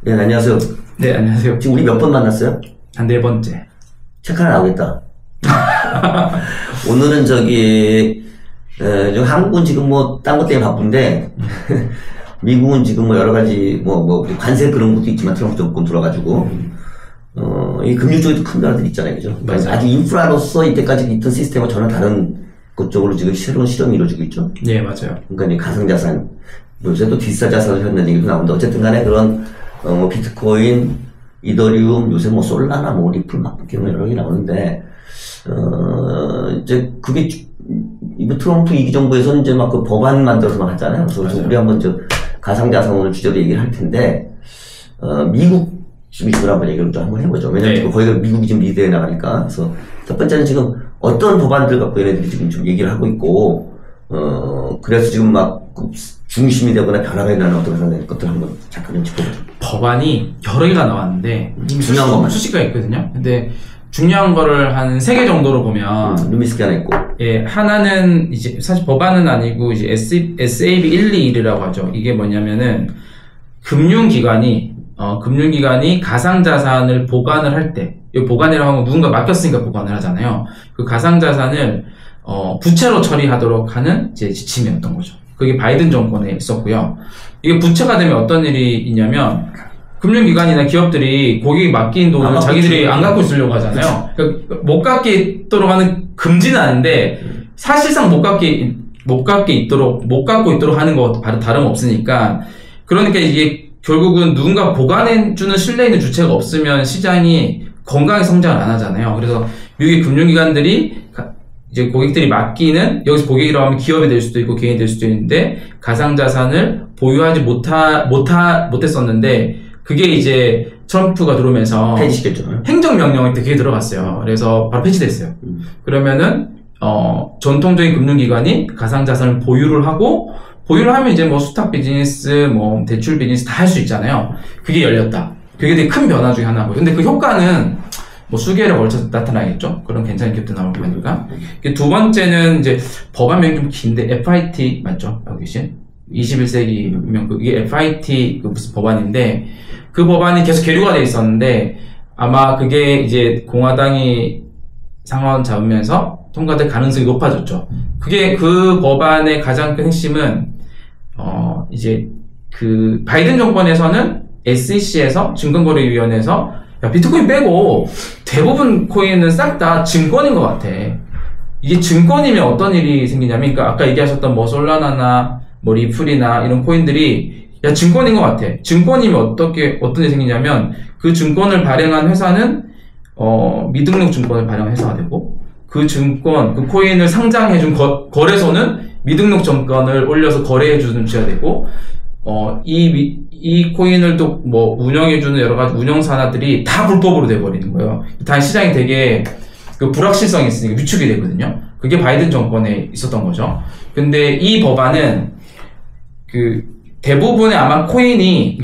네, 안녕하세요. 네, 안녕하세요. 지금 우리 몇 번 만났어요? 한 4번째. 책 하나 나오겠다. 오늘은 한국은 지금 딴 것 때문에 바쁜데, 미국은 지금 여러 가지, 관세 그런 것도 있지만 트럼프 정권 들어가지고, 이 금융 쪽에도 큰 변화들이 있잖아요. 그죠? 맞아요. 아주 인프라로서 이때까지 있던 시스템과 전혀 다른 것 쪽으로 지금 새로운 실험이 이루어지고 있죠. 네, 맞아요. 그러니까 이제 가상자산, 요새 또 디지털 자산을 하는 얘기도 나오는데, 어쨌든 간에 그런, 비트코인, 이더리움, 요새 솔라나 리플 여러 개 나오는데, 이제 그게, 이번 트럼프 2기 정부에서는 이제 그 법안 만들어서 막 하잖아요. 그래서 우리 한번 가상자산 오늘 주제로 얘기를 할 텐데, 미국 주식으로 한번 얘기를 좀 한번 해보죠. 왜냐면 네. 거기가 미국이 지금 리드해 나가니까. 그래서 첫 번째는 지금 어떤 법안들 갖고 얘네들이 지금 좀 얘기를 하고 있고, 그래서 지금 중심이 되거나 변화가 일어나는 어떤 것들 한번 잠깐 좀 짚어보죠. 법안이 여러 개가 나왔는데, 중요한 것만. 수식가 있거든요. 근데 중요한 거를 한 3개 정도로 보면, 루미스키 하나 있고. 예, 하나는 이제 사실 법안은 아니고 이제 SAB 121이라고 하죠. 이게 뭐냐면은 금융기관이 가상자산을 보관을 할 때, 이 보관이라고 하면 누군가 맡겼으니까 보관을 하잖아요. 그 가상자산을 부채로 처리하도록 하는 이제 지침이었던 거죠. 그게 바이든 정권에 있었고요. 이게 부채가 되면 어떤 일이 있냐면, 금융기관이나 기업들이 고객이 맡긴 돈을 자기들이 안 갖고 있으려고 하잖아요. 그러니까 못 갖게 있도록 하는 금지는 아닌데, 사실상 못 갖고 있도록 하는 거 다름없으니까, 그러니까 이게 결국은 누군가 보관해주는 신뢰 있는 주체가 없으면 시장이 건강하게 성장을 안 하잖아요. 그래서 미국의 금융기관들이 이제 고객들이 맡기는, 여기서 고객이라고 하면 기업이 될 수도 있고 개인이 될 수도 있는데, 가상자산을 보유하지 못했었는데, 그게 이제 트럼프가 들어오면서 폐지시켰죠. 행정명령에 그게 들어갔어요. 그래서 바로 폐지됐어요. 그러면은 전통적인 금융기관이 가상자산을 보유를 하면 이제 수탁 비즈니스, 대출 비즈니스 다 할 수 있잖아요. 그게 열렸다. 그게 되게 큰 변화 중에 하나고요. 근데 그 효과는 수개월에 걸쳐서 나타나겠죠. 그런 괜찮은 기업도 나올 거니까. 두 번째는 이제 법안명이 좀 긴데, FIT 맞죠? 여기 계신 21세기면 그게 FIT 무슨 법안인데, 그 법안이 계속 계류가 돼 있었는데, 아마 그게 이제 공화당이 상원 잡으면서 통과될 가능성이 높아졌죠. 그 법안의 가장 큰 핵심은, 이제 바이든 정권에서는 SEC에서 증권거래위원회에서 비트코인 빼고 대부분 코인은 싹 다 증권인 것 같아. 이게 증권이면 어떤 일이 생기냐면, 그러니까 아까 얘기하셨던 솔라나나 리플이나 이런 코인들이 증권인 것 같아. 증권이면 어떤 일이 생기냐면, 그 증권을 발행한 회사는 미등록 증권을 발행한 회사가 되고, 그 코인을 상장해준 거래소는 미등록 증권을 올려서 거래해주는 주체가 되고, 이 코인을 또 운영해주는 여러 가지 운영사들이 다 불법으로 돼버리는 거예요. 다 시장이 되게 불확실성이 있으니까 위축이 되거든요. 그게 바이든 정권에 있었던 거죠. 근데 이 법안은 대부분의 아마 코인이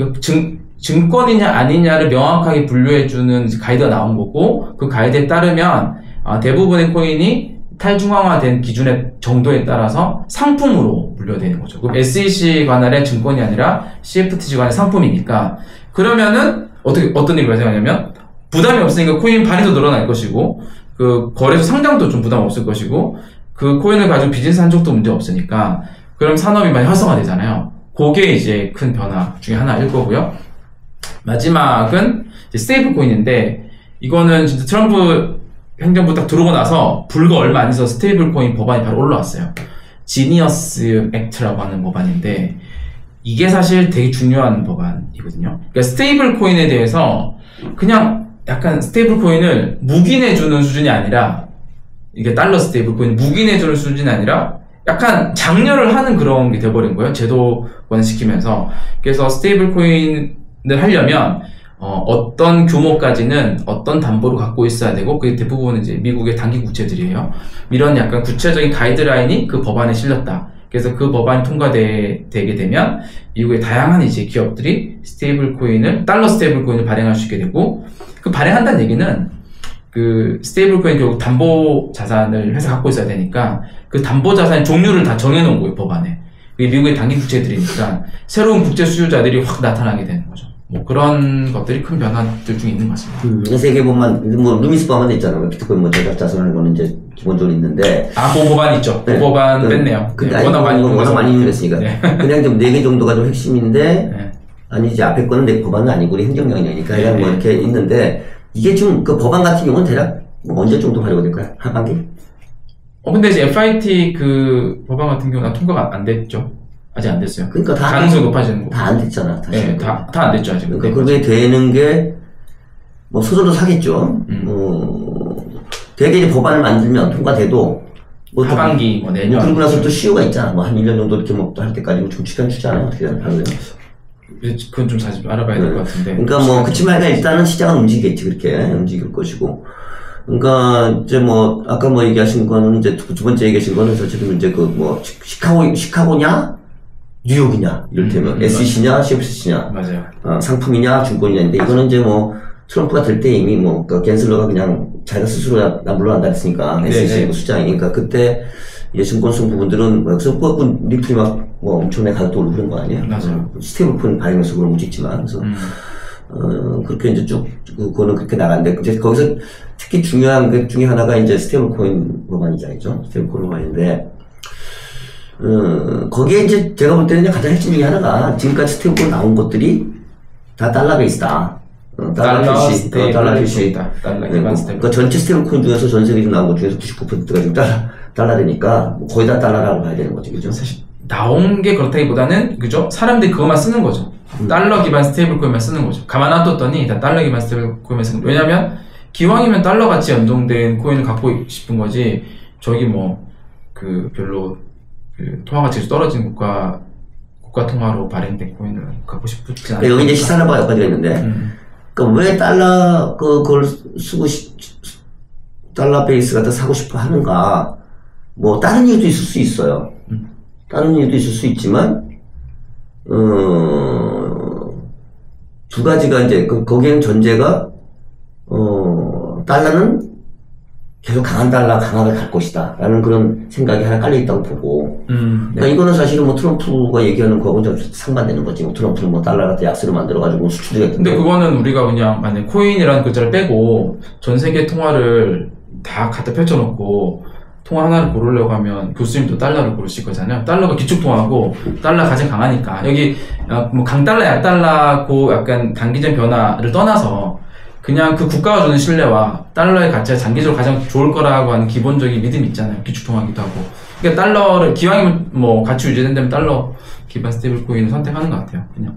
증권이냐 아니냐를 명확하게 분류해주는 가이드가 나온 거고, 그 가이드에 따르면 대부분의 코인이 탈중앙화된 기준의 정도에 따라서 상품으로 분류되는 거죠. 그럼 SEC 관할의 증권이 아니라 CFTC 관할의 상품이니까, 그러면은 어떤 일이 발생하냐면, 부담이 없으니까 코인 발행도 늘어날 것이고, 거래소 상장도 좀 부담 없을 것이고, 그 코인을 가지고 비즈니스 한 적도 문제 없으니까, 그럼 산업이 많이 활성화되잖아요. 그게 이제 큰 변화 중에 하나일 거고요. 마지막은 스테이블 코인인데, 이거는 진짜 트럼프 행정부 딱 들어오고 나서 불과 얼마 안 돼서 스테이블 코인 법안이 바로 올라왔어요. 지니어스 액트라고 하는 법안인데, 이게 사실 되게 중요한 법안이거든요. 그러니까 스테이블 코인에 대해서 그냥 약간 스테이블 코인을 묵인해주는 수준이 아니라, 이게 달러 스테이블 코인을 묵인해주는 수준이 아니라 약간 장려를 하는 그런 게 돼버린 거예요. 제도화시키면서. 그래서 스테이블 코인을 하려면 어떤 규모까지는 어떤 담보를 갖고 있어야 되고, 그게 대부분은 이제 미국의 단기 국채들이에요. 이런 약간 구체적인 가이드라인이 그 법안에 실렸다. 그래서 그 법안이 통과되게 되면 미국의 다양한 이제 기업들이 달러 스테이블 코인을 발행할 수 있게 되고, 그 발행한다는 얘기는 스테이블 코인 결국 담보 자산을 회사 갖고 있어야 되니까, 그 담보 자산의 종류를 다 정해놓은 거예요, 법안에. 그게 미국의 단기 국채들이니까 새로운 국제 수요자들이 확 나타나게 되는 거죠. 뭐 그런 것들이 큰 변화들 중에 있는 것 같습니다. 세계법만, 뭐, 루미스 법만 있잖아요. 비트코인 뭐 제작 자산하는 거는 이제 기본적으로 있는데. 보호법안 있죠. 네. 보호법안 뺐네요. 근데 네, 워낙 많이 이용했으니까. 네. 그냥 좀 4개 정도가 좀 핵심인데, 네. 아니, 이제 앞에 거는 내 법안은 아니고, 우리 행정명령이니까, 그냥 뭐 이렇게 있는데, 이게 좀, 그 법안 같은 경우는 대략 언제 정도 발효가 될까요? 하반기? 근데 이제 FIT 그 법안 같은 경우는 통과가 안 됐죠. 아직 안 됐어요. 그러니까 가능성이 높아지는 거. 다 안 됐잖아. 네, 다 안 됐죠, 아직. 그러니까 그게 되는 게, 뭐, 소설도 사겠죠. 되게 이제 법안을 만들면 통과돼도, 뭐 하반기, 뭐 내년. 그러고 나서 또 시효가 있잖아. 뭐, 한 1년 정도 이렇게 뭐, 할 때까지 좀 시간 주잖아요. 어떻게 하는 그건 좀 사실 알아봐야 될 것 같은데. 그러니까 뭐, 그치만 일단은 시장은 움직이겠지, 그렇게. 움직일 것이고. 그러니까, 이제 뭐, 아까 뭐 얘기하신 거는 이제 두 번째 얘기하신 거는 사실은 이제 그 뭐, 시카고냐? 뉴욕이냐? 이를테면, SEC냐? CFC냐? 맞아요. 상품이냐? 증권이냐인데, 이거는 이제 뭐, 트럼프가 될 때 이미 뭐, 그 갠슬러가 그냥 자기가 스스로 나 물러난다 했으니까, SEC 수장이니까, 그때 이제 증권성 부분들은, 그래서 리플이 막, 뭐, 엄청나게 가격도 오르고 그런 거 아니에요? 맞아요. 스테이블코인 발행해서 그런 문제 있지만, 그래서, 그렇게 이제 쭉, 그거는 그렇게 나갔는데, 이제 거기서 특히 중요한 것 중에 하나가 이제 스테이블코인 법안이죠. 스테이블코인 법안인데, 거기에 이제 제가 볼 때는 가장 핵심 중에 하나가 지금까지 스테이블코인 나온 것들이 다 달러 베이스다. 달러 표시. 그러니까 전체 스테이블코인 중에서 전 세계에서 나온 것 중에서 99%가 지금 달러니까 거의 다 달러라고 봐야 되는 거죠. 그죠? 사실 나온 게 그렇다기보다는, 그죠? 사람들이 그것만 쓰는 거죠. 달러 기반 스테이블 코인만 쓰는 거죠. 가만 놔뒀더니 다 달러 기반 스테이블 코인만 쓰는 거죠. 왜냐면 기왕이면 달러 같이 연동된 코인을 갖고 싶은 거지, 저기 뭐 그 별로 그 통화 가치가 떨어진 국가 통화로 발행된 코인을 갖고 싶지 않아요. 여기 이제 시사라바 여기까지가 있는데, 그러니까 왜 그걸 쓰고 달러 베이스 갖다 사고 싶어 하는가? 뭐 다른 이유도 있을 수 있어요. 다른 이유도 있을 수 있지만, 두 가지가 이제, 거기에는 전제가, 달러는 계속 강한 강하게 갈 것이다. 라는 그런 생각이 하나 깔려있다고 보고. 그러니까 이거는 사실은 뭐 트럼프가 얘기하는 거하고는 좀 상반되는 거지. 뭐 트럼프는 뭐 달러 같은 약세로 만들어가지고 수출되겠다. 근데 그거는 우리가 그냥 만약 코인이라는 글자를 빼고 전 세계 통화를 다 갖다 펼쳐놓고 통화 하나를 고르려고 하면 교수님도 달러를 고르실 거잖아요. 달러가 기축통화고 달러가 가장 강하니까. 여기 뭐 강달러, 약달러 그 약간 단기적 변화를 떠나서 그냥 그 국가가 주는 신뢰와 달러의 가치가 장기적으로 가장 좋을 거라고 하는 기본적인 믿음이 있잖아요. 기축통화기도 하고. 그러니까 달러를 기왕이면 뭐 가치 유지된다면 달러 기반 스테이블 코인을 선택하는 것 같아요. 그냥.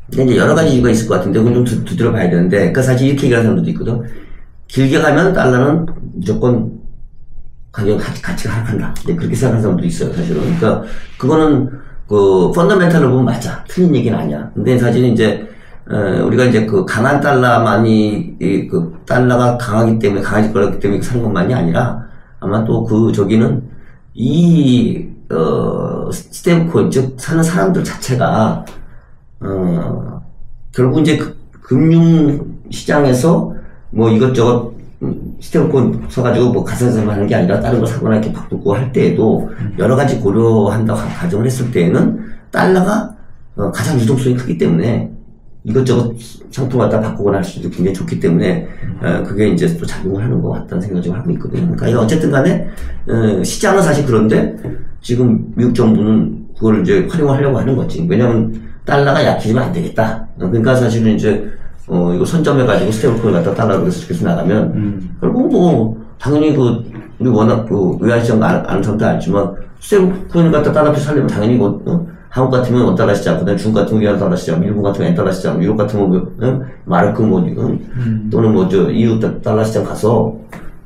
근데 이제 여러 가지 이유가 있을 것 같은데 그건 좀 두드려 봐야 되는데, 그러니까 사실 이렇게 얘기하는 사람들도 있거든. 길게 가면 달러는 무조건 가치가 하락한다. 네, 그렇게 생각하는 사람도 있어요, 사실은. 그러니까, 그거는, 펀더멘탈로 보면 맞아. 틀린 얘기는 아니야. 근데 사실은 이제, 우리가 이제 강한 달러만이, 달러가 강하기 때문에, 강해질 거기 때문에 사는 것만이 아니라, 아마 또 저기는, 스테이블코인, 즉, 사는 사람들 자체가, 결국 이제 금융시장에서 뭐 이것저것 스테이블코인 써가지고 뭐 가상자산 하는 게 아니라 다른 거 사거나 이렇게 바꾸고 할 때에도 여러 가지 고려한다고 가정을 했을 때에는 달러가 가장 유동성이 크기 때문에 이것저것 상품 갖다 바꾸거나 할 수도 굉장히 좋기 때문에 그게 이제 또 작용을 하는 것 같다는 생각을 좀 하고 있거든요. 그러니까 어쨌든 간에 시장은 사실 그런데 지금 미국 정부는 그걸 이제 활용하려고 하는 거지. 왜냐면 달러가 약해지면 안 되겠다. 그러니까 사실은 이제 이거 선점해가지고 스테이블코인 갖다 달러로 계속 나가면 결국 뭐 당연히 우리 워낙 외환시장 아는 사람도 알지만 스테이블코인 갖다 달러 표 살려면 당연히 한국 같으면 원달러 시장, 그다음에 중국 같으면 위안 달러 시장, 일본 같으면 엔달러 시장, 유럽 같으면 마르크 또는 EU 달러 시장 가서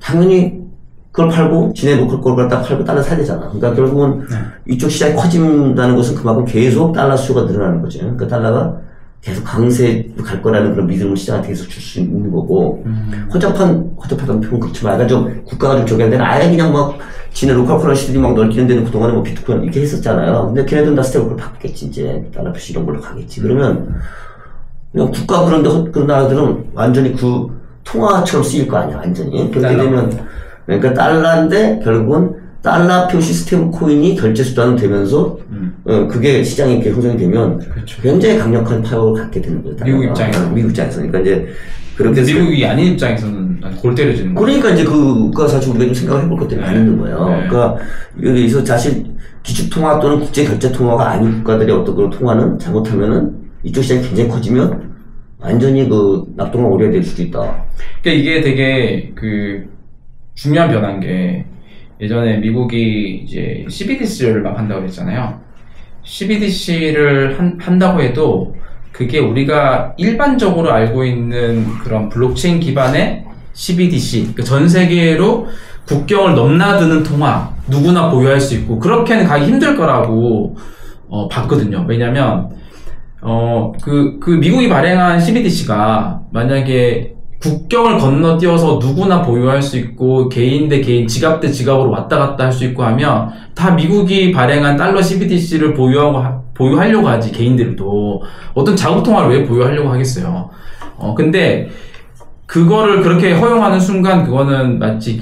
당연히 그걸 팔고 지네도 그걸 갖다 팔고 달러 사야 되잖아. 그러니까 결국은 이쪽 시장이 커진다는 것은 그만큼 계속 달러 수요가 늘어나는 거죠. 그러니까 달러가 계속 강세 갈 거라는 그런 믿음을 시장한테 계속 줄 수 있는 거고, 허접하다는 표현 그렇지만, 약간 좀 국가가 좀 저기 할 때는 아예 그냥 막, 지네 로컬 커런시들이 막 넓히는 데는 그동안에 뭐 비트코인 이렇게 했었잖아요. 근데 걔네들은 다 스테이블코인 바꾸겠지, 이제. 달러 표시 이런 걸로 가겠지. 그러면, 그냥 국가 그런 나라들은 완전히 통화처럼 쓰일 거 아니야, 완전히. 그렇게 되면, 그러니까 달러인데, 결국은 달러 표시 스테이블코인이 결제 수단은 되면서, 그게 시장이 이렇게 형성이 되면 그렇죠. 굉장히 강력한 파워를 갖게 되는 거예요. 미국 입장에서. 미국 입장에서. 그러니까 이제 그렇게 미국이 아닌 입장에서는 골 때려지는 거예요. 그러니까 이제 그거 사실 우리가 좀 생각을 해볼 것들이 많이 있는 거예요. 네. 그러니까 여기서 사실 기축통화 또는 국제결제통화가 아닌 국가들의 어떤 그런 통화는 잘못하면은 이쪽 시장이 굉장히 커지면 완전히 그 낙동강 오리가 될 수도 있다. 그러니까 이게 되게 그 중요한 변화인 게 예전에 미국이 이제 CBDC를 막 한다고 그랬잖아요. CBDC를 한다고 해도 그게 우리가 일반적으로 알고 있는 그런 블록체인 기반의 CBDC, 그러니까 전 세계로 국경을 넘나드는 통화 누구나 보유할 수 있고 그렇게는 가기 힘들 거라고 봤거든요. 왜냐면 그 미국이 발행한 CBDC가 만약에 국경을 건너뛰어서 누구나 보유할 수 있고 개인 대 개인, 지갑 대 지갑으로 왔다 갔다 할 수 있고 하면 다 미국이 발행한 달러 CBDC를 보유하려고 하지. 개인들도 어떤 자국 통화를 왜 보유하려고 하겠어요. 근데 그거를 그렇게 허용하는 순간 그거는 마치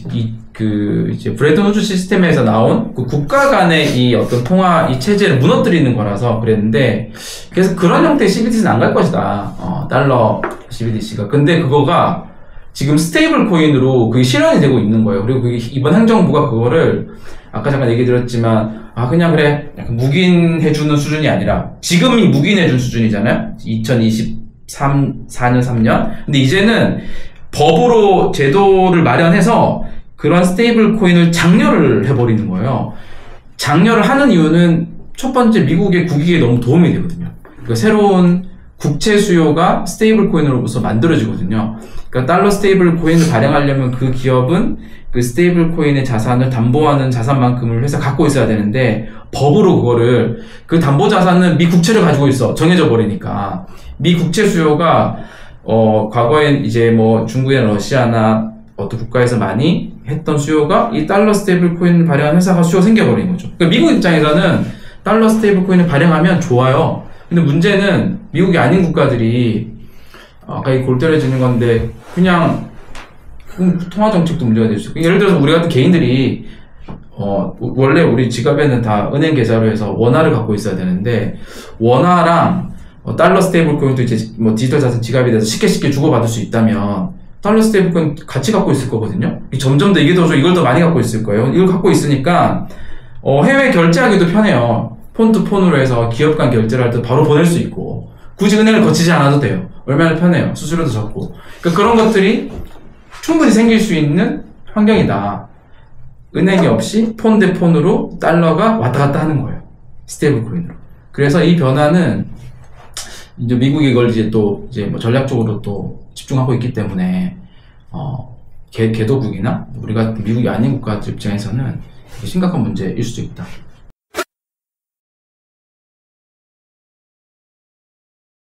이제 브레튼 우드 시스템에서 나온 그 국가 간의 이 어떤 통화 이 체제를 무너뜨리는 거라서 그랬는데, 그래서 그런 형태의 CBDC는 안 갈 것이다. 달러 CBDC가. 근데 그거가 지금 스테이블 코인으로 그게 실현이 되고 있는 거예요. 그리고 그게 이번 행정부가 그거를 아까 잠깐 얘기 드렸지만 그냥 그래 약간 묵인해주는 수준이 아니라 지금이 묵인해준 수준이잖아요. 2023, 4년, 3년. 근데 이제는 법으로 제도를 마련해서 그런 스테이블 코인을 장려를 해버리는 거예요. 장려를 하는 이유는 첫 번째 미국의 국익에 너무 도움이 되거든요. 그러니까 새로운 국채 수요가 스테이블 코인으로서 만들어지거든요. 그러니까 달러 스테이블 코인을 발행하려면 그 기업은 그 스테이블 코인의 자산을 담보하는 자산만큼을 회사 갖고 있어야 되는데 법으로 그거를 그 담보 자산은 미 국채를 가지고 있어. 정해져 버리니까 미 국채 수요가 과거엔 이제 뭐 중국이나 러시아나 어떤 국가에서 많이 했던 수요가 이 달러 스테이블 코인을 발행한 회사가 수요가 생겨버린 거죠. 그러니까 미국 입장에서는 달러 스테이블 코인을 발행하면 좋아요. 근데 문제는 미국이 아닌 국가들이 아까 이 골 때려지는 건데 그냥 통화 정책도 문제가 될 수 있고, 예를 들어서 우리 같은 개인들이 원래 우리 지갑에는 다 은행 계좌로 해서 원화를 갖고 있어야 되는데 원화랑 달러 스테이블 코인도 이제 뭐 디지털 자산 지갑에 대해서 쉽게 주고받을 수 있다면 달러 스테이블 코인 같이 갖고 있을 거거든요. 점점 더 이게 더 이걸 더 많이 갖고 있을 거예요. 이걸 갖고 있으니까 해외 결제하기도 편해요. 폰 투 폰으로 해서 기업 간 결제를 할 때 바로 보낼 수 있고 굳이 은행을 거치지 않아도 돼요. 얼마나 편해요. 수수료도 적고. 그러니까 그런 것들이 충분히 생길 수 있는 환경이다. 은행이 없이 폰 대 폰으로 달러가 왔다 갔다 하는 거예요. 스테이블 코인으로. 그래서 이 변화는 이제 미국이 이걸 이제 뭐 전략적으로 또 집중하고 있기 때문에 개도국이나 우리가 미국이 아닌 국가들 입장에서는 심각한 문제일 수도 있다.